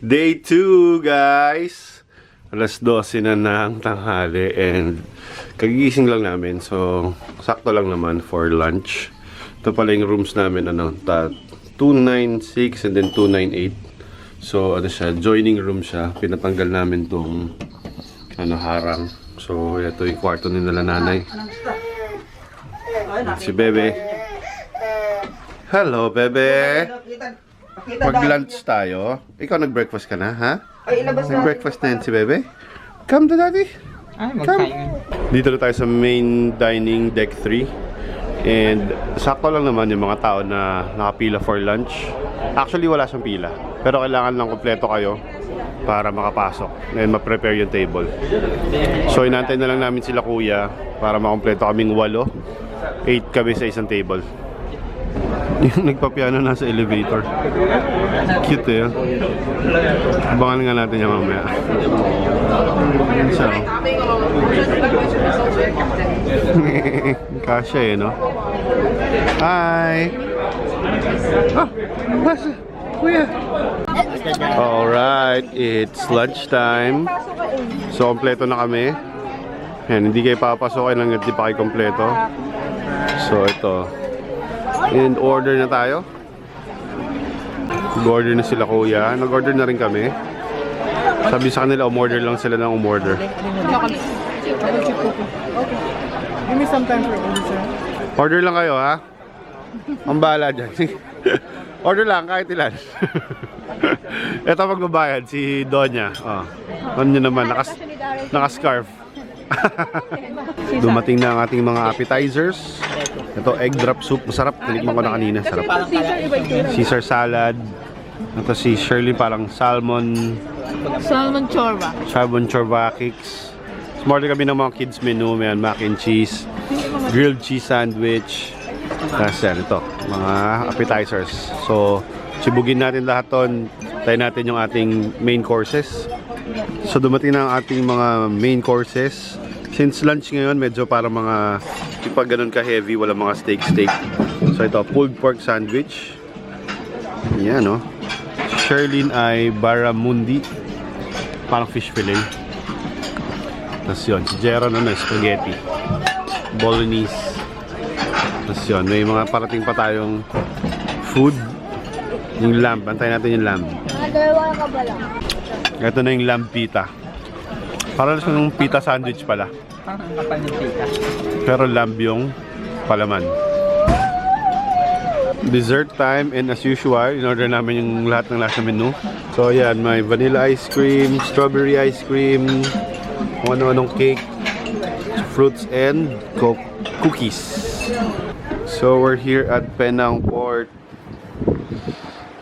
Day 2, guys! Alas 12 na ng tanghali and kagigising lang namin. So, sakto lang naman for lunch. Ito pala yung rooms namin, 296 and then 298. So, siya, joining room siya. Pinatanggal namin tong harang. So, ito yung kwarto ni nila nanay. Si Bebe. Hello, Bebe! Mag-lunch tayo. Ikaw nag-breakfast ka na, ha? Nag-breakfast na yan si Bebe? Come to daddy. Come. Dito na tayo sa main dining deck 3. And sakto lang naman yung mga tao na nakapila for lunch. Actually, wala siyang pila. Pero kailangan lang kompleto kayo para makapasok and ma-prepare yung table. So, inantay na lang namin sila kuya para makompleto kaming 8. 8 kami sa isang table. Yung nagpapiano nasa elevator. Cute eh. Abangan nga natin yung mamaya. So, kasya eh, no? Hi! Ah! Basta! Kuya! Alright, it's lunchtime. So, kompleto na kami. Yan, hindi kayo papasokin lang at di pa kayo kompleto. So, ito. And order na tayo. Nag-order na sila kuya. Nag-order na rin kami. Sabi sa kanila, umorder lang sila ng umorder. Give me some time for it, sir. Order lang kayo, ha? Ang bahala dyan. Order lang, kahit ilan. Ito magbabayad, si Donya. Oh. Ano naman, naka-scarf. Dumating na ang ating mga appetizers. Ito, egg drop soup. Masarap. Tinikman ko na kanina. Sarap. Caesar salad. Ito si Shirley, parang salmon Chorba. Salmon chorba cakes. Smart kami ng mga kids menu. May mac and cheese, grilled cheese sandwich. Tapos yan, ito. Mga appetizers. So, sibugin natin lahat ton. Tayo natin yung ating main courses. So, dumating na ang ating mga main courses. Since lunch ngayon, medyo para mga pag ganun ka-heavy, wala mga steak. So, ito, pulled pork sandwich. Yan, no? Sherlyn ay barramundi. Parang fish fillet. Tapos yun, si Jeron, spaghetti. Bolognese. Tapos yun, may mga parating pa tayong food. Yung lamb, antayin natin yung lamb. Dalawa ka ba lang? Ito na yung lamb pita. Parang yung pita sandwich pala. Parang kapal ng pita. Pero lamb yung palaman. Dessert time, and as usual, in-order namin yung lahat ng lasa menu. So yan, may vanilla ice cream, strawberry ice cream, kung ano-anong cake, fruits and cookies. So we're here at Penang Port.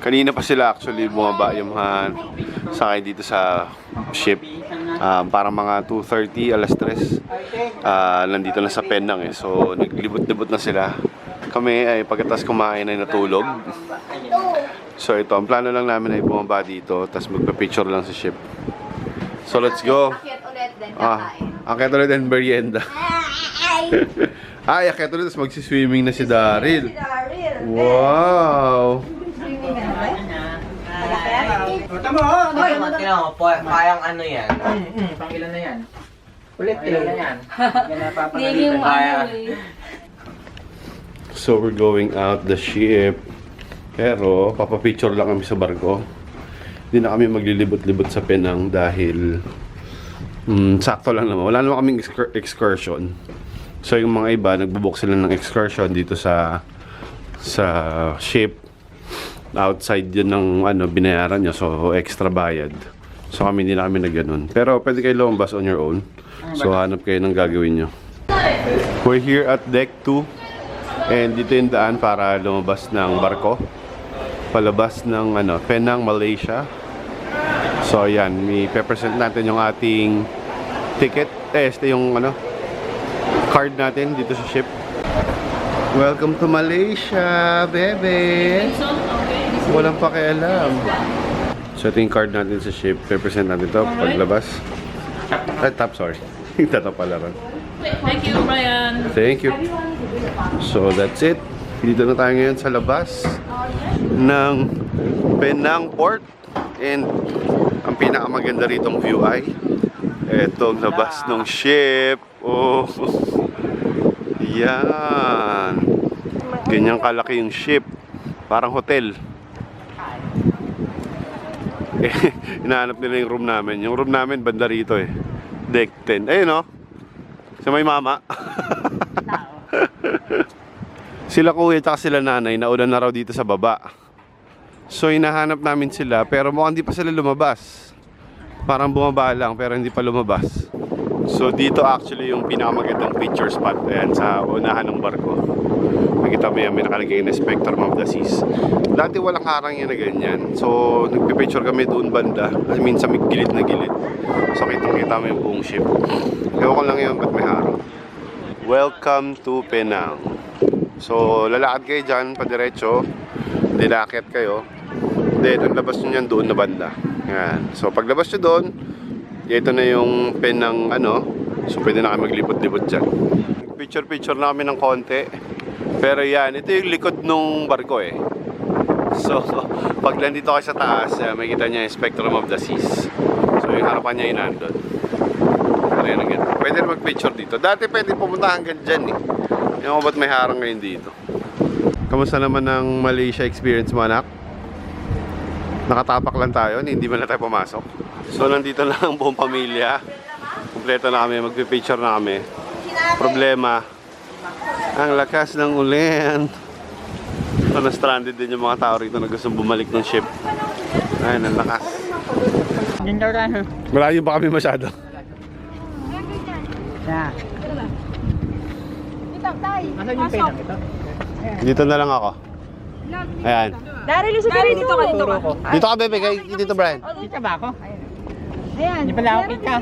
Kanina pa sila actually bumaba yung mga sakay dito sa ship. Parang mga 2:30, alas 3. Nandito na sa Penang eh. So naglibot-libot na sila. Kami ay pagkatapos kumain ay natulog. So ito, ang plano lang namin ay bumaba dito, tapos magpa-picture lang sa ship. So let's go. Akyat ulit din kakain. Akyat ulit and merienda. Ay, akyat ulit, tapos magsiswimming na si Daryl. Wow! Tama mo! Kayang ano yan? Pangilan na yan. Ulit na yan. Hindi yung So we're going out the ship. Pero papapicture lang kami sa barko. Hindi na kami maglilibot-libot sa Penang dahil sakto lang naman. Wala naman kaming excursion. So yung mga iba nagbo-book sila ng excursion dito sa ship. Outside yun ng binayaran nyo, so extra bayad. So kami hindi na kami na ganun. Pero pwede kayo lumabas on your own. So hanap kayo ng gagawin nyo. We're here at deck 2. And dito yung daan para lumabas ng barko. Palabas ng Penang, Malaysia. So yan, may pe-present natin yung ating ticket. Yung card natin dito sa ship. Welcome to Malaysia, bebe! Walang pakialam. So ito yung card natin sa ship. Pe-present natin ito paglabas. Ay, top, sorry. Ito pala rin. Thank you, Brian. Thank you. So that's it. Dito na tayo ngayon sa labas ng Penang Port. And ang pinakamaganda ritong view ay etong labas ng ship. Oh, yan. Ganyang kalaki yung ship. Parang hotel. Hinahanap nila yung room namin. Yung room namin banda rito eh. Deck 10. Ayun oh. Sa may mama. Sila kuya at sila nanay nauna na raw dito sa baba. So hinahanap namin sila pero mukhang di pa sila lumabas. Parang bumaba lang pero hindi pa lumabas. So dito actually yung pinakamagandang picture spot. Ayan sa unahan ng barko. Nakita mo yan, may nakalagay na Spectrum of the Seas. Dati walang harang yan na ganyan. So nagpipicture kami doon banda. I mean sa may gilid na gilid. So kita mo yung buong ship. Ewan ko lang yun ba't may harang. Welcome to Penang. So lalakad kayo dyan padiretso. Dilakit kayo. Then ang labas nyo yan doon na banda. Yan. So paglabas nyo doon, ito na yung Penang ano. So pwede na kayo maglibot-libot dyan. Picture-picture na kami ng konti. Pero yan, ito yung likod nung barko eh. So pag nandito kayo sa taas, makikita nyo yung Spectrum of the Seas. So yung harapan niya yung nandun. Pwede na mag-picture dito. Dati pwede pumunta hanggang dyan eh. Yung ba't may harang ngayon dito. Kamusta naman ang Malaysia experience mo anak? Nakatapak lang tayo, hindi man na tayo pumasok. So nandito lang ang buong pamilya. Kompleto na kami, magpipicture na kami. Problema, ang lakas ng ulan. So na-stranded din yung mga tao rito na gustong bumalik ng ship. Ayun, ang lakas. Malayo ba kami masyado? Asan yung penang ito? Dito na lang ako. Ayan. Dari, Lucy, dito ka, dito ka. Dito ka bebe, kay dito Brian. Dito ba ako? Ayan. Hindi pala ako kita.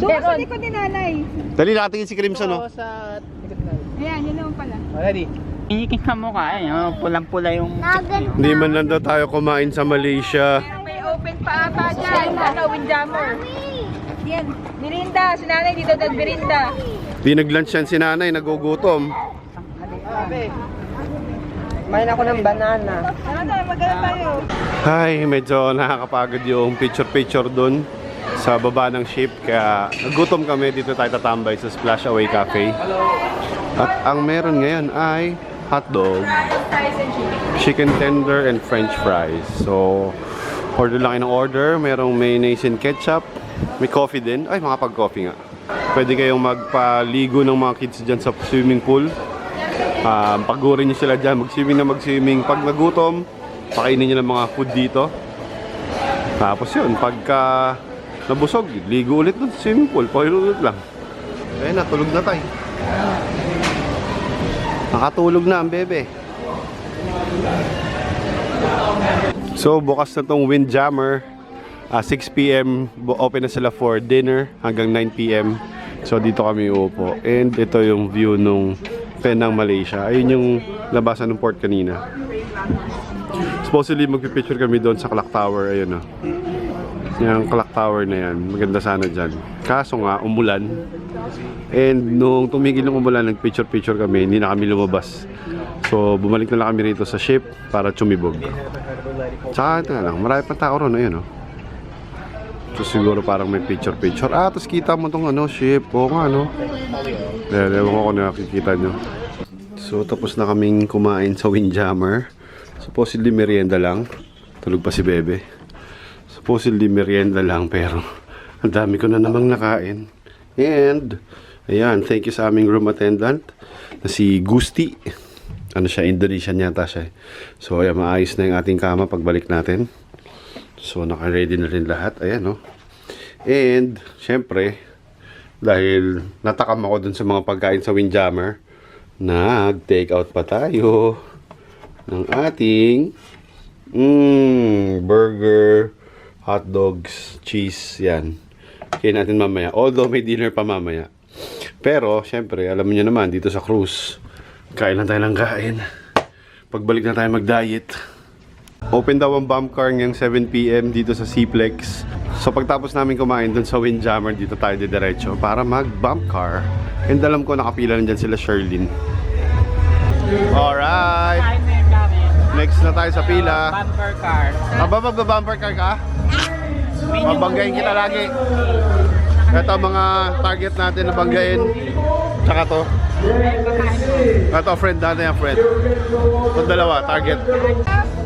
Doon sa likod ni nanay. Dali nakatingin si Crimson no? Sa likod na. Ayan, yun naman pala. Ready? Iniking ka mo ka. Pulang-pula yung... Hindi man lang daw tayo kumain sa Malaysia. May open pa ata dyan. Ano, windjammer. Yan. Mirinda. Si nanay dito nag-mirinda. Di nag-lunch yan si nanay, nagugutom. Kumain ako ng banana. Ano tayo, magana tayo. Ay, medyo nakakapagod yung picture-picture dun sa baba ng ship. Kaya nagutom kami, dito tayo tatambay sa Splash Away Cafe. At ang meron ngayon ay hotdog, chicken tender, and french fries. So, order lang kayo ng order. Merong mayonnaise and ketchup. May coffee din. Ay, makapag-coffee nga. Pwede kayong magpaligo ng mga kids dyan sa swimming pool. Pagurin nyo sila dyan, mag-swimming na mag-swimming. Pag nagutom, pakainin nyo ng mga food dito. Tapos yun, pagka nabusog, ligo ulit doon sa swimming pool. Pahilulit lang. Ayun na, tulog na tayo. Nakatulog na ang bebe. So, bukas na tong Windjammer. 6 PM, open na sila for dinner hanggang 9 PM. So, dito kami uupo. And ito yung view nung Penang, Malaysia. Ayun yung labasan ng port kanina. Supposedly, magpipicture kami doon sa Clock Tower. Ayun o. Yung Clock Tower na yan. Maganda sana dyan. Kaso nga, umulan. And nung tumigil ng umulan, nagpicture-picture kami. Hindi na kami lumabas. So, bumalik na lang kami rito sa ship para tsumibog. Tsaka, ito na lang. Marami pang tao ron. Ayun o. So, siguro parang may picture-picture. Tapos kita mo tong ano, ship. Oo nga, no? Ewan ko kung nakikita nyo. So, tapos na kaming kumain sa Windjammer. Supposedly merienda lang. Tulog pa si Bebe. Supposedly merienda lang, pero ang dami ko na namang nakain. And, ayan, thank you sa aming room attendant na si Gusti. Ano siya, Indonesian yata siya. So, ayan, maayos na yung ating kama pagbalik natin. So, naka-ready na rin lahat. Ayan, no? And, syempre, dahil natakam ako dun sa mga pagkain sa Windjammer, nag-take out pa tayo ng ating burger, hot dogs, cheese, yan. Kaya natin mamaya. Although may dinner pa mamaya. Pero, syempre, alam niyo naman, dito sa cruise, kain lang tayo ng kain. Pagbalik na tayo mag-diet. Open daw ang bump car ngayong 7 PM dito sa Seaplex. So pagtapos namin kumain dun sa Windjammer, dito tayo diretso para mag-bump car. And alam ko nakapila na dyan sila Sherlyn. Alright! next na tayo sa pila. Bumper car. Magba-bumper car ka? Mabanggain kita lagi. Ito mga target natin na banggain. Tsaka to. Ito friend natin yung friend. Ito dalawa, target.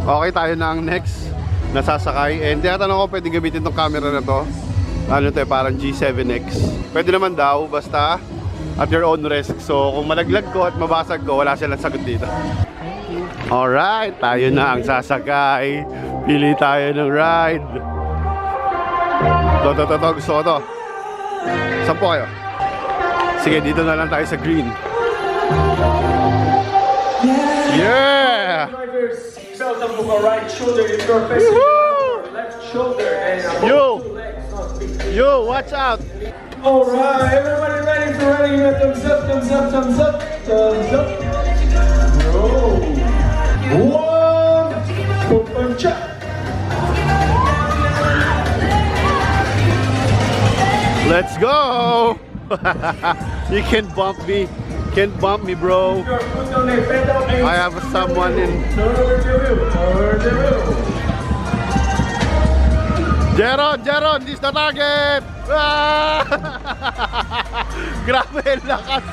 Okay, tayo na ang next nasasakay. And tinatanong ko pwede gamitin tong camera na to. Ano to, parang G7X. Pwede naman daw, basta at your own risk. So kung malaglag ko at mabasag ko, wala silang sagot dito. Alright, tayo na ang sasakay. Pili tayo ng ride. To, gusto ko to. Saan po kayo? Sige, dito na lang tayo sa green. Yeah! Belt up from our right shoulder if you're facing your left shoulder and Yo, watch out! Alright, everybody ready for running? Thumbs up, thumbs up, thumbs up, thumbs up. Go! One, punch up. Let's go! You can't bump me. Can't bump me, bro. Your foot on the pedal. I have someone in. Over the wheel. Jeron, this the target! Ah! Grabe, lakas!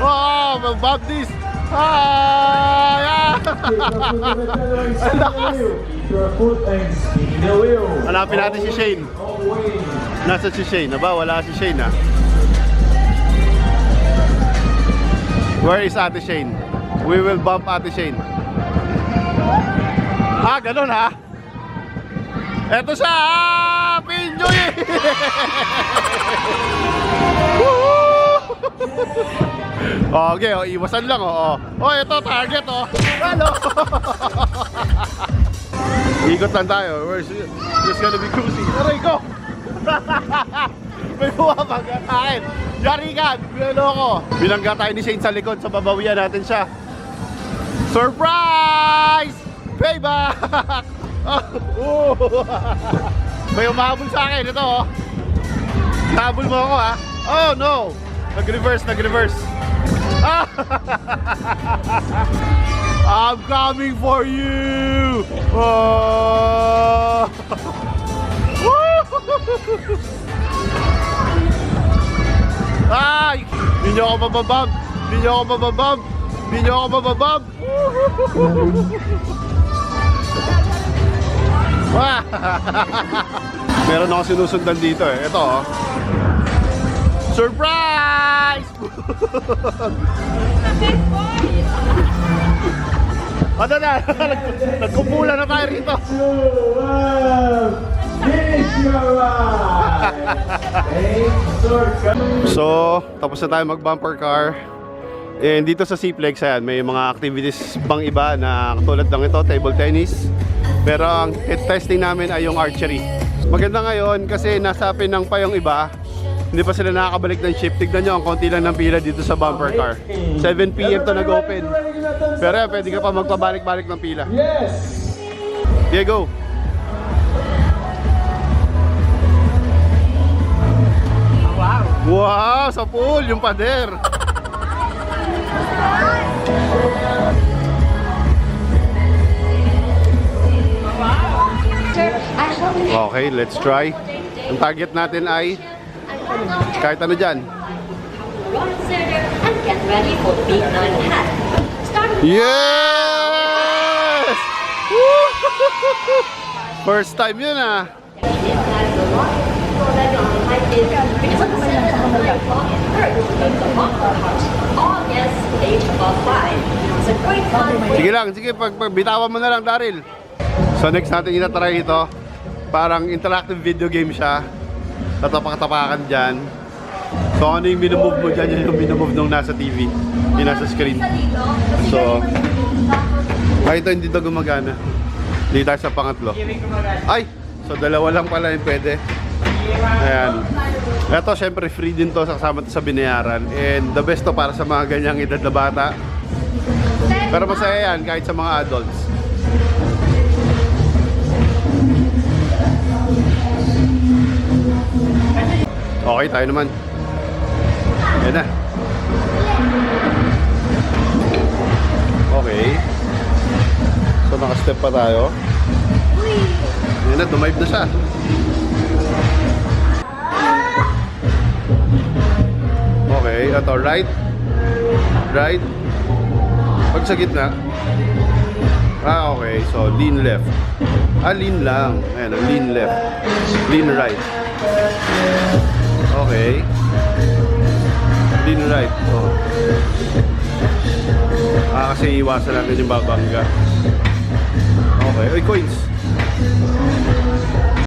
Oh, mag-bump this! Ah! Yeah! Ang lakas! Keep your foot and spin the wheel. Hanapin natin si Shane. All the way. Nasa si Shane? Aba, wala si Shane ah. Where is Ate Shane? We will bump Ate Shane. Ah, ganun ha? Eto siya! Ah! Pinjoy! Okay, oh, iwasan lang oh. Oh, ito target oh. Hello. Ikot lang tayo. It's gonna be cruising. Aray ko! May bumabag at akin. Yari ka! Ano ko? Bilangga tayo ni Shane sa likod, so babawian natin siya. Surprise! Payback! Oh. May umahabol sa akin. Ito oh. Nahabol mo ako ha. Oh no! Nag-reverse. Ah! I'm coming for you! Oh! Ay! Hindi nyo ako mababab! Meron ako sinusundan dito eh. Ito oh. Surprise! Ano na? Nagkumpulan na tayo rito. Finish your ride. So, tapos na tayo mag-bumper car. And dito sa Cplex, ayan, may mga activities pang iba na katulad ng ito, table tennis. Pero ang testing namin ay yung archery. Maganda ngayon kasi nasa Penang pa yung iba. Hindi pa sila nakakabalik ng shift. Tignan nyo, ang konti lang ng pila dito sa bumper car. 7 PM to nag-open. Pero yan, pwede ka pa magpabalik-balik ng pila. Yes. Okay, go! Wow! Sa pool, yung pader! Okay, let's try. Ang target natin ay kahit ano dyan. Yes! Woo! First time yun ah. Sige lang, sige, bitawan mo na lang, Daryl. So next natin itatry ito. Parang interactive video game siya. Tatapak-tapakan dyan. So ano yung minumove mo dyan, yun yung minumove nung nasa TV. Yung nasa screen. So, ito hindi ito gumagana. Hindi tayo sa pangatlo. Ay! So dalawa lang pala yung pwede. Ayan. Ito syempre free din to, kasama to sa binayaran. And the best to para sa mga ganyang edad na bata. Pero masaya yan kahit sa mga adults. Okay, tayo naman. Ayan na. Okay. So naka-step pa tayo. Yan na, dumive na siya. Okay, ito, right. Right. Pag sa gitna. Okay. So, lean left. Lean lang. Ayan, lean left. Lean right. Okay. Lean right. Oh. Kasi iwasan natin yung babangga. Okay. Oy, coins.